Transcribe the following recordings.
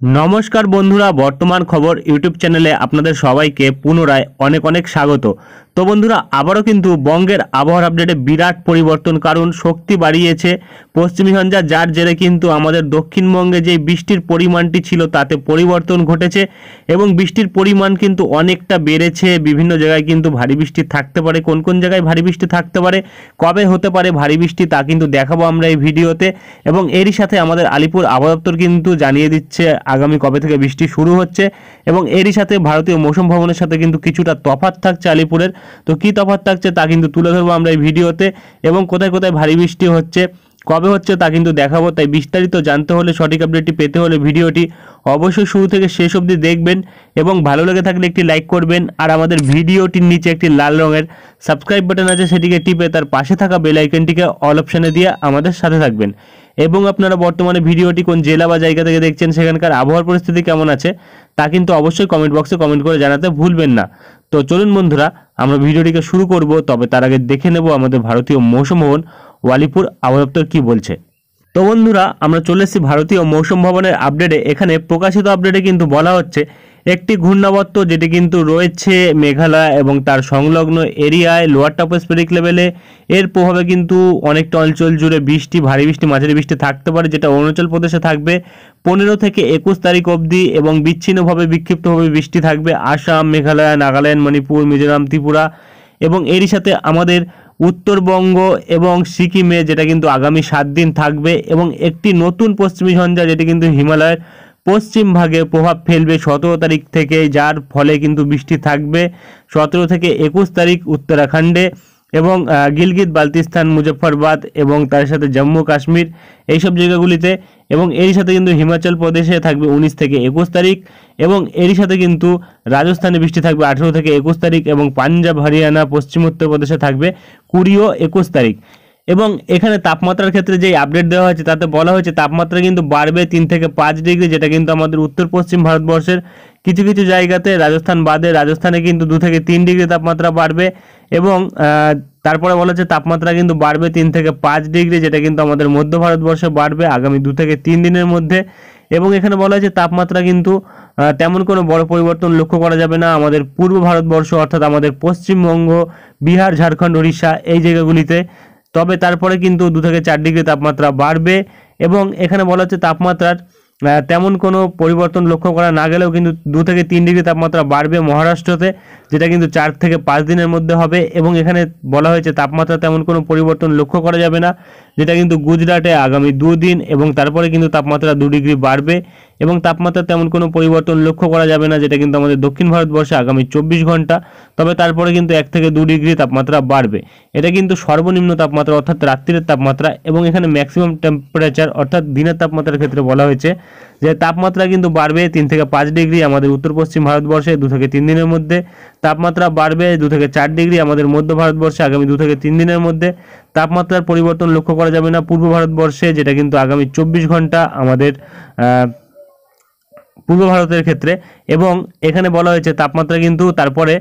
নমস্কার বন্ধুরা, বর্তমান খবর ইউটিউব চ্যানেলে আপনাদের সবাইকে পুনরায় অনেক অনেক স্বাগত। তো বন্ধুরা, আবারও কিন্তু বঙ্গের আবহাওয়ার আপডেটে বিরাট পরিবর্তন, কারণ শক্তি বাড়িয়েছে পশ্চিমী ঝঞ্ঝা, যার জেরে কিন্তু আমাদের দক্ষিণবঙ্গে যে বৃষ্টির পরিমাণটি ছিল তাতে পরিবর্তন ঘটেছে এবং বৃষ্টির পরিমাণ কিন্তু অনেকটা বেড়েছে। বিভিন্ন জায়গায় কিন্তু ভারী বৃষ্টি থাকতে পারে। কোন কোন জায়গায় ভারী বৃষ্টি থাকতে পারে, কবে হতে পারে ভারী বৃষ্টি, তা কিন্তু দেখাবো আমরা এই ভিডিওতে। এবং এরই সাথে আমাদের আলিপুর আবহাওয়া দপ্তর কিন্তু জানিয়ে দিচ্ছে আগামী কবে থেকে বৃষ্টি শুরু হচ্ছে। এবং এরই সাথে ভারতীয় মৌসুম ভবনের সাথে কিন্তু কিছুটা তফাৎ থাকছে আলিপুরের। তো কী তফাৎ থাকছে তা কিন্তু তুলে ধরবো আমরা এই ভিডিওতে, এবং কোথায় কোথায় ভারী বৃষ্টি হচ্ছে, কবে হচ্ছে তা কিন্তু দেখাবো। তাই বিস্তারিত জানতে হলে, সঠিক আপডেটটি পেতে হলে ভিডিওটি অবশ্যই শুরু থেকে শেষ অবধি দেখবেন এবং ভালো লেগে থাকলে একটি লাইক করবেন। আর আমাদের ভিডিওটির নিচে একটি লাল রঙের সাবস্ক্রাইব বাটন আছে, সেটিকে টিপে তার পাশে থাকা বেল আইকনটিকে অল অপশানে দিয়ে আমাদের সাথে থাকবেন। এবং আপনারা বর্তমানে ভিডিওটি কোন জেলা বা জায়গা থেকে দেখছেন, সেখানকার আবহাওয়ার পরিস্থিতি কেমন আছে তা কিন্তু অবশ্যই কমেন্ট বক্সে কমেন্ট করে জানাতে ভুলবেন না। তো চলুন বন্ধুরা, আমরা ভিডিওটিকে শুরু করব। তবে তার আগে দেখে নেব আমাদের ভারতীয় মৌসুম ভবন আলিপুর আবহাওয়া দপ্তর কী বলছে। তো বন্ধুরা, আমরা চলে এসেছি ভারতীয় মৌসুম ভবনের আপডেটে। এখানে প্রকাশিত আপডেটে কিন্তু বলা হচ্ছে একটি ঘূর্ণাবর্ত যেটি কিন্তু রয়েছে মেঘালয় এবং তার সংলগ্ন এরিয়ায় লোয়ার ট্রপোস্ফেরিক লেভেলে, এর প্রভাবে কিন্তু অনেকটা অঞ্চল জুড়ে বৃষ্টি, ভারী বৃষ্টি, মাঝারি বৃষ্টি থাকতে পারে, যেটা অরুণাচল প্রদেশে থাকবে 15 থেকে 21 তারিখ অবধি। এবং বিচ্ছিন্নভাবে বিক্ষিপ্তভাবে বৃষ্টি থাকবে আসাম, মেঘালয়, নাগাল্যান্ড, মণিপুর, মিজোরাম, ত্রিপুরা এবং এরই সাথে আমাদের উত্তরবঙ্গ এবং সিকিমে, যেটা কিন্তু আগামী 7 দিন থাকবে। এবং একটি নতুন পশ্চিমী ঝঞ্ঝা যেটি কিন্তু হিমালয়ের পশ্চিম ভাগে প্রভাব ফেলবে 17 তারিখ থেকে, যার ফলে কিন্তু বৃষ্টি থাকবে 17 থেকে 21 তারিখ উত্তরাখণ্ডে এবং গিলগিত বালতিস্তান, মুজফ্ফরবাদ এবং তার সাথে জম্মু কাশ্মীর, এইসব জায়গাগুলিতে। এবং এরই সাথে কিন্তু হিমাচল প্রদেশে থাকবে 19 থেকে 21 তারিখ এবং এরই সাথে কিন্তু রাজস্থানে বৃষ্টি থাকবে 18 থেকে 21 তারিখ এবং পাঞ্জাব, হরিয়ানা, পশ্চিম উত্তরপ্রদেশে থাকবে 20 ও 21 তারিখ। এবং এখানে তাপমাত্রার ক্ষেত্রে যেই আপডেট দেওয়া হয়েছে তাতে বলা হয়েছে তাপমাত্রা কিন্তু বাড়বে 3 থেকে 5 ডিগ্রি, যেটা কিন্তু আমাদের উত্তর পশ্চিম ভারতবর্ষের কিছু কিছু জায়গাতে, রাজস্থান বাদে, রাজস্থানে কিন্তু 2 থেকে 3 ডিগ্রি তাপমাত্রা বাড়বে। এবং তারপরে বলা হচ্ছে তাপমাত্রা কিন্তু বাড়বে 3 থেকে 5 ডিগ্রি, যেটা কিন্তু আমাদের মধ্য ভারতবর্ষে বাড়বে আগামী 2 থেকে 3 দিনের মধ্যে। এবং এখানে বলা হয়েছে তাপমাত্রা কিন্তু তেমন কোনো বড় পরিবর্তন লক্ষ্য করা যাবে না আমাদের পূর্ব ভারতবর্ষ, অর্থাৎ আমাদের পশ্চিমবঙ্গ, বিহার, ঝাড়খণ্ড, উড়িষ্যা, এই জায়গাগুলিতে। তবে তারপরে কিন্তু 2 থেকে 4 ডিগ্রি তাপমাত্রা বাড়বে। এবং এখানে বলা হচ্ছে তাপমাত্রার তেমন কোনো পরিবর্তন লক্ষ্য করা না গেলেও কিন্তু 2 থেকে 3 ডিগ্রি তাপমাত্রা বাড়বে মহারাষ্ট্রতে, যেটা কিন্তু 4 থেকে 5 দিনের মধ্যে হবে। এবং এখানে বলা হয়েছে তাপমাত্রা তেমন কোনো পরিবর্তন লক্ষ্য করা যাবে না, যেটা কিন্তু গুজরাটে আগামী 2 দিন এবং তারপরে কিন্তু তাপমাত্রা 2 ডিগ্রি বাড়বে। এবং তাপমাত্রা তেমন কোনো পরিবর্তন লক্ষ্য করা যাবে না, যেটা কিন্তু আমাদের দক্ষিণ ভারতবর্ষে আগামী 24 ঘন্টা। তবে তারপরে কিন্তু 1 থেকে 2 ডিগ্রি তাপমাত্রা বাড়বে। এটা কিন্তু সর্বনিম্ন তাপমাত্রা, অর্থাৎ রাত্রির তাপমাত্রা। এবং এখানে ম্যাক্সিমাম টেম্পারেচার, অর্থাৎ দিনের তাপমাত্রার ক্ষেত্রে বলা হয়েছে যে তাপমাত্রা কিন্তু বাড়বে 3 থেকে 5 ডিগ্রি আমাদের উত্তর পশ্চিম ভারতবর্ষে 2 থেকে 3 দিনের মধ্যে। তাপমাত্রা বাড়বে 2 থেকে 4 ডিগ্রি আমাদের মধ্য ভারতবর্ষে আগামী 2 থেকে 3 দিনের মধ্যে। তাপমাত্রার পরিবর্তন লক্ষ্য করা যাবে না পূর্ব ভারতবর্ষে, যেটা কিন্তু আগামী 24 ঘন্টা আমাদের পূর্ব ভারতের ক্ষেত্রে। এবং এখানে বলা হয়েছে তাপমাত্রা কিন্তু তারপরে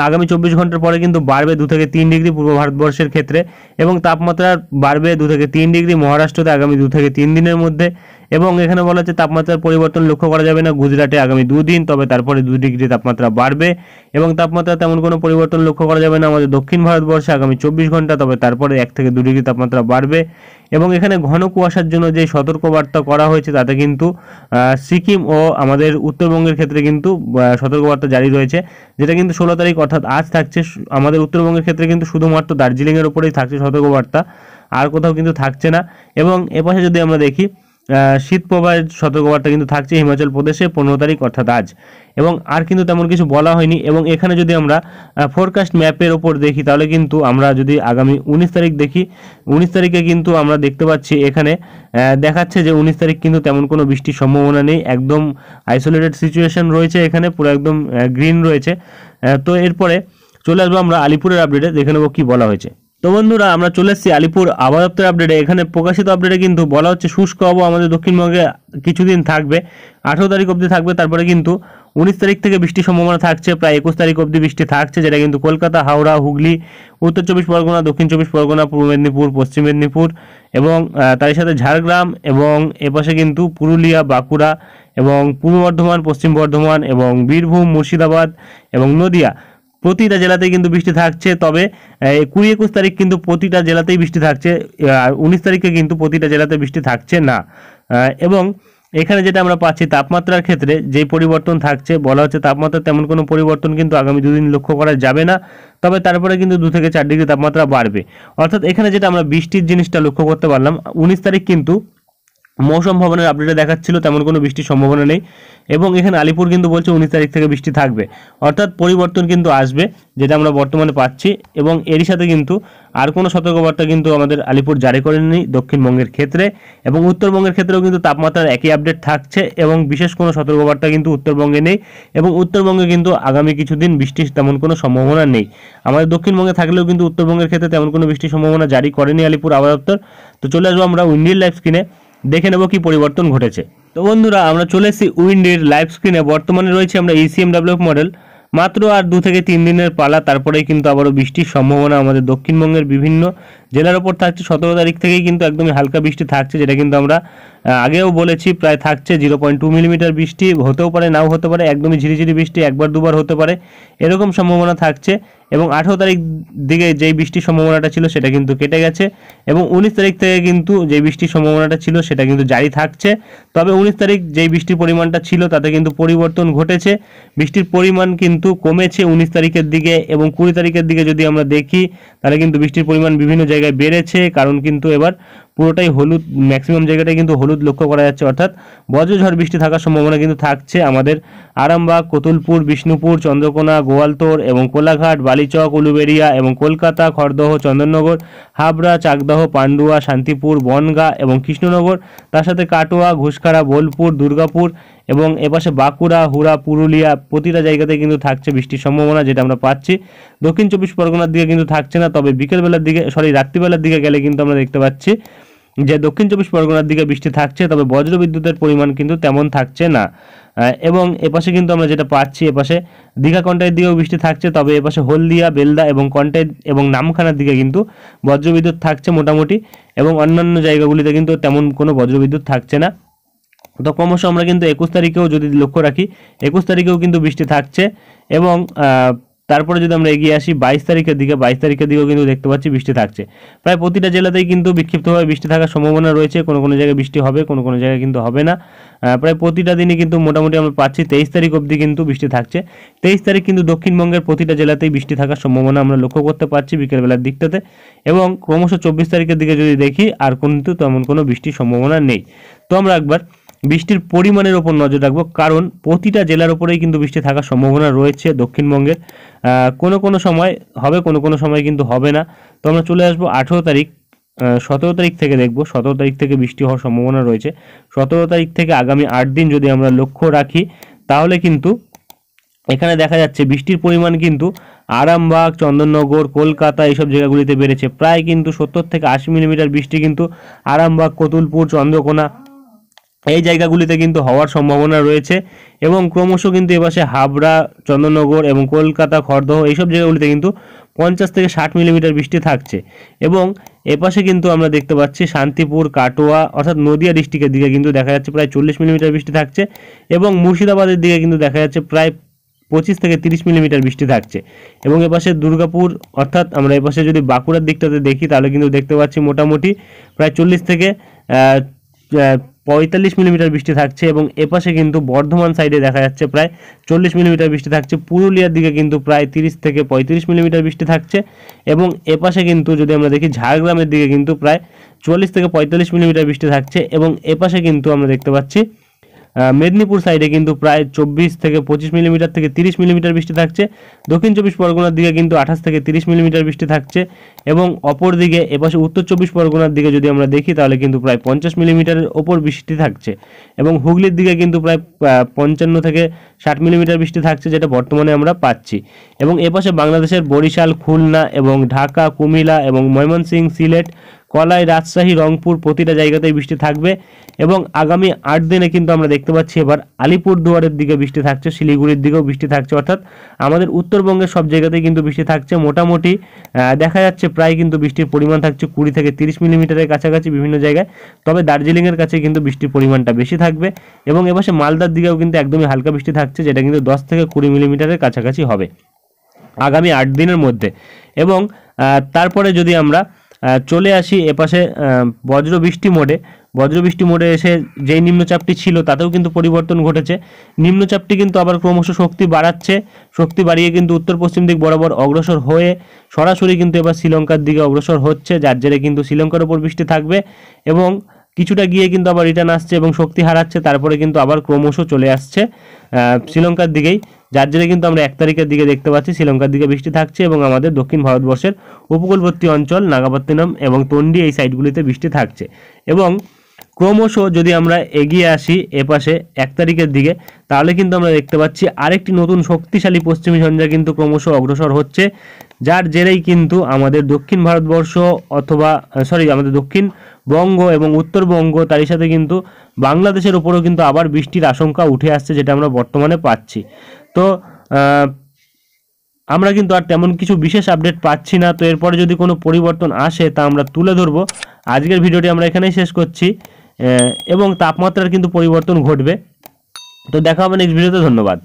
আগামী 24 ঘন্টার পরে কিন্তু বাড়বে 2 থেকে 3 ডিগ্রি পূর্ব ভারতবর্ষের ক্ষেত্রে। এবং তাপমাত্রা বাড়বে 2 থেকে 3 ডিগ্রি মহারাষ্ট্রতে আগামী 2 থেকে 3 দিনের মধ্যে। এবং এখানে বলা হচ্ছে তাপমাত্রার পরিবর্তন লক্ষ্য করা যাবে না গুজরাটে আগামী 2 দিন, তবে তারপরে 2 ডিগ্রি তাপমাত্রা বাড়বে। এবং তাপমাত্রা তেমন কোনো পরিবর্তন লক্ষ্য করা যাবে না আমাদের দক্ষিণ ভারতবর্ষে আগামী 24 ঘন্টা, তবে তারপরে 1 থেকে 2 ডিগ্রি তাপমাত্রা বাড়বে। এবং এখানে ঘন কুয়াশার জন্য যে সতর্কবার্তা করা হয়েছে তাতে কিন্তু সিকিম ও আমাদের উত্তরবঙ্গের ক্ষেত্রে কিন্তু সতর্কবার্তা জারি রয়েছে, যেটা কিন্তু 16 তারিখ অর্থাৎ আজ থাকছে। আমাদের উত্তরবঙ্গের ক্ষেত্রে কিন্তু শুধুমাত্র দার্জিলিংয়ের ওপরেই থাকছে সতর্কবার্তা, আর কোথাও কিন্তু থাকছে না। এবং এপাশে যদি আমরা দেখি শীত প্রবাহের সতর্কবার্তা কিন্তু থাকছে হিমাচল প্রদেশে 15 তারিখ অর্থাৎ আজ। এবং আর কিন্তু তেমন কিছু বলা হয়নি। এবং এখানে যদি আমরা ফোরকাস্ট ম্যাপের ওপর দেখি তাহলে কিন্তু আমরা যদি আগামী 19 তারিখ দেখি, 19 তারিখে কিন্তু আমরা দেখতে পাচ্ছি এখানে দেখাচ্ছে যে 19 তারিখ কিন্তু তেমন কোনো বৃষ্টির সম্ভাবনা নেই, একদম আইসোলেটেড সিচুয়েশন রয়েছে এখানে, পুরো একদম গ্রিন রয়েছে। তো এরপরে চলে আসবো আমরা আলিপুরের আপডেটে, দেখে নেবো কী বলা হয়েছে। তো বন্ধুরা আমরা চলে এসেছি আলিপুর আবহাওয়া দপ্তর আপডেটে। এখানে প্রকাশিত আপডেটে কিন্তু বলা হচ্ছে শুষ্ক আবহাওয়া আমাদের দক্ষিণবঙ্গে কিছুদিন থাকবে, 18 তারিখ অবধি থাকবে। তারপরে কিন্তু 19 তারিখ থেকে বৃষ্টির সম্ভাবনা থাকছে, প্রায় 21 তারিখ অবধি বৃষ্টি থাকছে, যেটা কিন্তু কলকাতা, হাওড়া, হুগলি, উত্তর 24 পরগনা, দক্ষিণ 24 পরগনা, পূর্ব মেদিনীপুর, পশ্চিম মেদিনীপুর এবং তার সাথে ঝাড়গ্রাম এবং এপাশে কিন্তু পুরুলিয়া, বাঁকুড়া এবং পূর্ব বর্ধমান, পশ্চিম বর্ধমান এবং বীরভূম, মুর্শিদাবাদ এবং নদিয়া প্রতিটা জেলাতেই কিন্তু বৃষ্টি থাকছে। তবে 20-21 তারিখ কিন্তু প্রতিটা জেলাতেই বৃষ্টি থাকছে, আর 19 তারিখে কিন্তু প্রতিটা জেলাতে বৃষ্টি থাকছে না। এবং এখানে যেটা আমরা পাচ্ছি তাপমাত্রার ক্ষেত্রে যে পরিবর্তন থাকছে, বলা হচ্ছে তাপমাত্রা তেমন কোনো পরিবর্তন কিন্তু আগামী দুদিন লক্ষ্য করা যাবে না। তবে তারপরে কিন্তু 2 থেকে 4 ডিগ্রি তাপমাত্রা বাড়বে। অর্থাৎ এখানে যেটা আমরা বৃষ্টির জিনিসটা লক্ষ্য করতে পারলাম, 19 তারিখ কিন্তু মৌসুম ভবনের আপডেটে দেখাচ্ছিল তেমন কোনো বৃষ্টির সম্ভাবনা নেই, এবং এখানে আলিপুর কিন্তু বলছে 19 তারিখ থেকে বৃষ্টি থাকবে। অর্থাৎ পরিবর্তন কিন্তু আসবে, যেটা আমরা বর্তমানে পাচ্ছি। এবং এরই সাথে কিন্তু আর কোনো সতর্কবার্তা কিন্তু আমাদের আলিপুর জারি করেনি দক্ষিণবঙ্গের ক্ষেত্রে, এবং উত্তরবঙ্গের ক্ষেত্রেও কিন্তু তাপমাত্রার একই আপডেট থাকছে, এবং বিশেষ কোনো সতর্কবার্তা কিন্তু উত্তরবঙ্গে নেই, এবং উত্তরবঙ্গে কিন্তু আগামী কিছুদিন বৃষ্টির তেমন কোনো সম্ভাবনা নেই। আমাদের দক্ষিণবঙ্গে থাকলেও কিন্তু উত্তরবঙ্গের ক্ষেত্রে তেমন কোনো বৃষ্টির সম্ভাবনা জারি করেনি আলিপুর আবহাওয়া দপ্তর। তো চলে আসবো আমরা উইন্ডির লাইভ স্ক্রিনে, দেখে নেব কি পরিবর্তন ঘটেছে। তো বন্ধুরা আমরা চলে এসেছি উইন্ডির লাইভ স্ক্রিনে। বর্তমানে রয়েছে আমরা ECMWF মডেল, মাত্র আর 2 থেকে 3 দিনের পালা, তারপরেই কিন্তু আবারও বৃষ্টির সম্ভাবনা আমাদের দক্ষিণবঙ্গের বিভিন্ন জেলার ওপর থাকছে। 17 তারিখ থেকেই কিন্তু একদমই হালকা বৃষ্টি থাকছে, যেটা কিন্তু আমরা আগেও বলেছি, প্রায় থাকছে 0.2 মিলিমিটার বৃষ্টি, হতেও পারে নাও হতে পারে, একদমই ঝিরিঝিরি বৃষ্টি একবার দুবার হতে পারে, এরকম সম্ভাবনা থাকছে। এবং 18 তারিখ দিকে যেই বৃষ্টির সম্ভাবনাটা ছিল সেটা কিন্তু কেটে গেছে, এবং 19 তারিখ থেকে কিন্তু যেই বৃষ্টির সম্ভাবনাটা ছিল সেটা কিন্তু জারি থাকছে। তবে 19 তারিখ যেই বৃষ্টির পরিমাণটা ছিল তাতে কিন্তু পরিবর্তন ঘটেছে, বৃষ্টির পরিমাণ কিন্তু কমেছে 19 তারিখের দিকে। এবং 20 তারিখের দিকে যদি আমরা দেখি তাহলে কিন্তু বৃষ্টির পরিমাণ বিভিন্ন জায়গায় বেড়েছে, কারণ কিন্তু এবার পুরোটাই হলুদ, ম্যাক্সিমাম জায়গাটাই কিন্তু হলুদ লক্ষ্য করা যাচ্ছে। অর্থাৎ বজ্রঝড় বৃষ্টি থাকার সম্ভাবনা কিন্তু থাকছে আমাদের আরামবাগ, কতুলপুর, বিষ্ণুপুর, চন্দ্রকোনা, গোয়ালতোড় এবং কোলাঘাট, বালিচক, উলুবেড়িয়া এবং কলকাতা, খড়দহ, চন্দননগর, হাবড়া, চাকদহ, পান্ডুয়া, শান্তিপুর, বনগাঁ এবং কৃষ্ণনগর, তার সাথে কাটোয়া, ঘুষখাড়া, বোলপুর, দুর্গাপুর এবং এপাশে বাঁকুড়া, হুড়া, পুরুলিয়া প্রতিটা জায়গাতে কিন্তু থাকছে বৃষ্টির সম্ভাবনা, যেটা আমরা পাচ্ছি। দক্ষিণ 24 পরগনার দিকে কিন্তু থাকছে না, তবে বিকেলবেলার দিকে রাত্রিবেলার দিকে গেলে কিন্তু আমরা দেখতে পাচ্ছি যে দক্ষিণ 24 পরগনার দিকে বৃষ্টি থাকছে, তবে বজ্রবিদ্যুতের পরিমাণ কিন্তু তেমন থাকছে না। এবং এপাশে কিন্তু আমরা যেটা পাচ্ছি, এপাশে দীঘা কন্টাইয়ের দিকেও বৃষ্টি থাকছে, তবে এপাশে হলদিয়া, বেলদা এবং কন্টাই এবং নামখানার দিকে কিন্তু বজ্রবিদ্যুৎ থাকছে মোটামুটি, এবং অন্যান্য জায়গাগুলিতে কিন্তু তেমন কোনো বজ্রবিদ্যুৎ থাকছে না। তো ক্রমশ আমরা কিন্তু 21 তারিখেও যদি লক্ষ্য রাখি, 21 তারিখেও কিন্তু বৃষ্টি থাকছে। এবং তারপরে যদি আমরা এগিয়ে আসি 22 তারিখের দিকে, 22 তারিখের দিকেও কিন্তু দেখতে পাচ্ছি বৃষ্টি থাকছে। প্রায় প্রতিটা জেলাতেই কিন্তু বিক্ষিপ্তভাবে বৃষ্টি থাকার সম্ভাবনা রয়েছে, কোনো কোনো জায়গায় বৃষ্টি হবে, কোনো কোনো জায়গায় কিন্তু হবে না। প্রায় প্রতিটা দিনই কিন্তু মোটামুটি আমরা পাচ্ছি 23 তারিখ অবধি কিন্তু বৃষ্টি থাকছে। 23 তারিখ কিন্তু দক্ষিণবঙ্গের প্রতিটা জেলাতেই বৃষ্টি থাকার সম্ভাবনা আমরা লক্ষ্য করতে পারছি বিকেলবেলার দিকটাতে। এবং ক্রমশ 24 তারিখের দিকে যদি দেখি আর কিন্তু তেমন কোনো বৃষ্টির সম্ভাবনা নেই। তো আমরা একবার বৃষ্টির পরিমাণের ওপর নজর রাখবো, কারণ প্রতিটা জেলার ওপরেই কিন্তু বৃষ্টি থাকার সম্ভাবনা রয়েছে দক্ষিণবঙ্গের। কোনো কোনো সময় হবে, কোনো কোনো সময় কিন্তু হবে না। তো আমরা চলে আসবো 18 তারিখ, 17 তারিখ থেকে দেখবো। 17 তারিখ থেকে বৃষ্টি হওয়ার সম্ভাবনা রয়েছে। 17 তারিখ থেকে আগামী 8 দিন যদি আমরা লক্ষ্য রাখি, তাহলে কিন্তু এখানে দেখা যাচ্ছে বৃষ্টির পরিমাণ কিন্তু আরামবাগ, চন্দননগর, কলকাতা এইসব জায়গাগুলিতে বেড়েছে। প্রায় কিন্তু 70 থেকে 80 মিলিমিটার বৃষ্টি কিন্তু আরামবাগ, কতুলপুর, চন্দ্রকোনা এই জায়গাগুলিতে কিন্তু হওয়ার সম্ভাবনা রয়েছে। এবং ক্রমশ কিন্তু এপাশে হাবড়া, চন্দননগর এবং কলকাতা, খড়দহ এইসব জায়গাগুলিতে কিন্তু 50 থেকে 60 মিলিমিটার বৃষ্টি থাকছে। এবং এপাশে কিন্তু আমরা দেখতে পাচ্ছি শান্তিপুর, কাটোয়া অর্থাৎ নদিয়া ডিস্ট্রিক্টের দিকে কিন্তু দেখা যাচ্ছে প্রায় 40 মিলিমিটার বৃষ্টি থাকছে, এবং মুর্শিদাবাদের দিকে কিন্তু দেখা যাচ্ছে প্রায় 25 থেকে 30 মিলিমিটার বৃষ্টি থাকছে। এবং এপাশে দুর্গাপুর অর্থাৎ আমরা এপাশে যদি বাঁকুড়ার দিকটাতে দেখি তাহলে কিন্তু দেখতে পাচ্ছি মোটামুটি প্রায় 40 থেকে 45 মিলিমিটার বৃষ্টি থাকছে। এবং এপাশে কিন্তু বর্ধমান সাইডে দেখা যাচ্ছে প্রায় 40 মিলিমিটার বৃষ্টি থাকছে। পুরুলিয়ার দিকে কিন্তু প্রায় 30 থেকে 35 মিলিমিটার বৃষ্টি থাকছে। এবং এপাশে কিন্তু যদি আমরা দেখি ঝাড়গ্রামের দিকে কিন্তু প্রায় 44 থেকে 45 মিলিমিটার বৃষ্টি থাকছে। এবং এপাশে কিন্তু আমরা দেখতে পাচ্ছি মেদিনীপুর সাইডে কিন্তু প্রায় 24 থেকে 25 মিলিমিটার থেকে 30 মিলিমিটার বৃষ্টি থাকছে। দক্ষিণ 24 পরগনার দিকে কিন্তু 28 থেকে 30 মিলিমিটার বৃষ্টি থাকছে এবং অপর দিকে এপাশে উত্তর 24 পরগনার দিকে যদি আমরা দেখি তাহলে কিন্তু প্রায় 50 মিলিমিটারের ওপর বৃষ্টি থাকছে এবং হুগলির দিকে কিন্তু প্রায় 55 থেকে 60 মিলিমিটার বৃষ্টি থাকছে, যেটা বর্তমানে আমরা পাচ্ছি। এবং এপাশে বাংলাদেশের বরিশাল, খুলনা এবং ঢাকা, কুমিল্লা এবং ময়মনসিংহ, সিলেট, কলাই, রাজশাহী, রংপুর প্রতিটা জায়গাতেই বৃষ্টি থাকবে এবং আগামী 8 দিনে কিন্তু আমরা দেখতে পাচ্ছি এবার আলিপুরদুয়ারের দিকে বৃষ্টি থাকছে, শিলিগুড়ির দিকেও বৃষ্টি থাকছে, অর্থাৎ আমাদের উত্তরবঙ্গের সব জায়গাতেই কিন্তু বৃষ্টি থাকছে। মোটামুটি দেখা যাচ্ছে প্রায় কিন্তু বৃষ্টির পরিমাণ থাকছে 20 থেকে 30 মিলিমিটারের কাছাকাছি বিভিন্ন জায়গায়, তবে দার্জিলিংয়ের কাছে কিন্তু বৃষ্টির পরিমাণটা বেশি থাকবে এবং এপাশে মালদার দিকেও কিন্তু একদমই হালকা বৃষ্টি থাকছে, যেটা কিন্তু 10 থেকে 20 মিলিমিটারের কাছাকাছি হবে আগামী 8 দিনের মধ্যে। এবং তারপরে যদি আমরা চলে আসি এপাশে বজ্রবৃষ্টি মোডে এসে যেই নিম্নচাপটি ছিল তাতেও কিন্তু পরিবর্তন ঘটেছে। নিম্নচাপটি কিন্তু আবার ক্রমশ শক্তি বাড়িয়ে কিন্তু উত্তর পশ্চিম দিক বরাবর অগ্রসর হয়ে সরাসরি কিন্তু এবার শ্রীলঙ্কার দিকে অগ্রসর হচ্ছে, যার জেরে কিন্তু শ্রীলঙ্কার উপর বৃষ্টি থাকবে এবং কিছুটা গিয়ে কিন্তু আবার রিটার্ন আসছে এবং শক্তি হারাচ্ছে, তারপরে কিন্তু আবার ক্রমশ চলে আসছে শ্রীলঙ্কার দিকেই, যার জেরে কিন্তু আমরা 1 তারিখের দিকে দেখতে পাচ্ছি শ্রীলঙ্কার দিকে বৃষ্টি থাকছে এবং আমাদের দক্ষিণ ভারতবর্ষের উপকূলবর্তী অঞ্চল নাগাপত্তিনম এবং তন্ডি এই সাইডগুলিতে বৃষ্টি থাকছে। এবং ক্রমশ যদি আমরা এগিয়ে আসি এপাশে 1 তারিখের দিকে তাহলে কিন্তু আমরা দেখতে পাচ্ছি আরেকটি নতুন শক্তিশালী পশ্চিমী ঝঞ্ঝা কিন্তু ক্রমশ অগ্রসর হচ্ছে, যার জেরেই কিন্তু আমাদের দক্ষিণ ভারতবর্ষ আমাদের দক্ষিণবঙ্গ এবং উত্তরবঙ্গ তারই সাথে কিন্তু বাংলাদেশের উপরেও কিন্তু আবার বৃষ্টির আশঙ্কা উঠে আসছে, যেটা আমরা বর্তমানে পাচ্ছি। তো আমরা কিন্তু আর তেমন কিছু বিশেষ আপডেট পাচ্ছি না। তো এরপরে যদি কোনো পরিবর্তন আসে তা আমরা তুলে ধরবো। আজকের ভিডিওটি আমরা এখানেই শেষ করছি এবং তাপমাত্রার কিন্তু পরিবর্তন ঘটবে। তো দেখা হবে নেক্সট ভিডিওতে। ধন্যবাদ।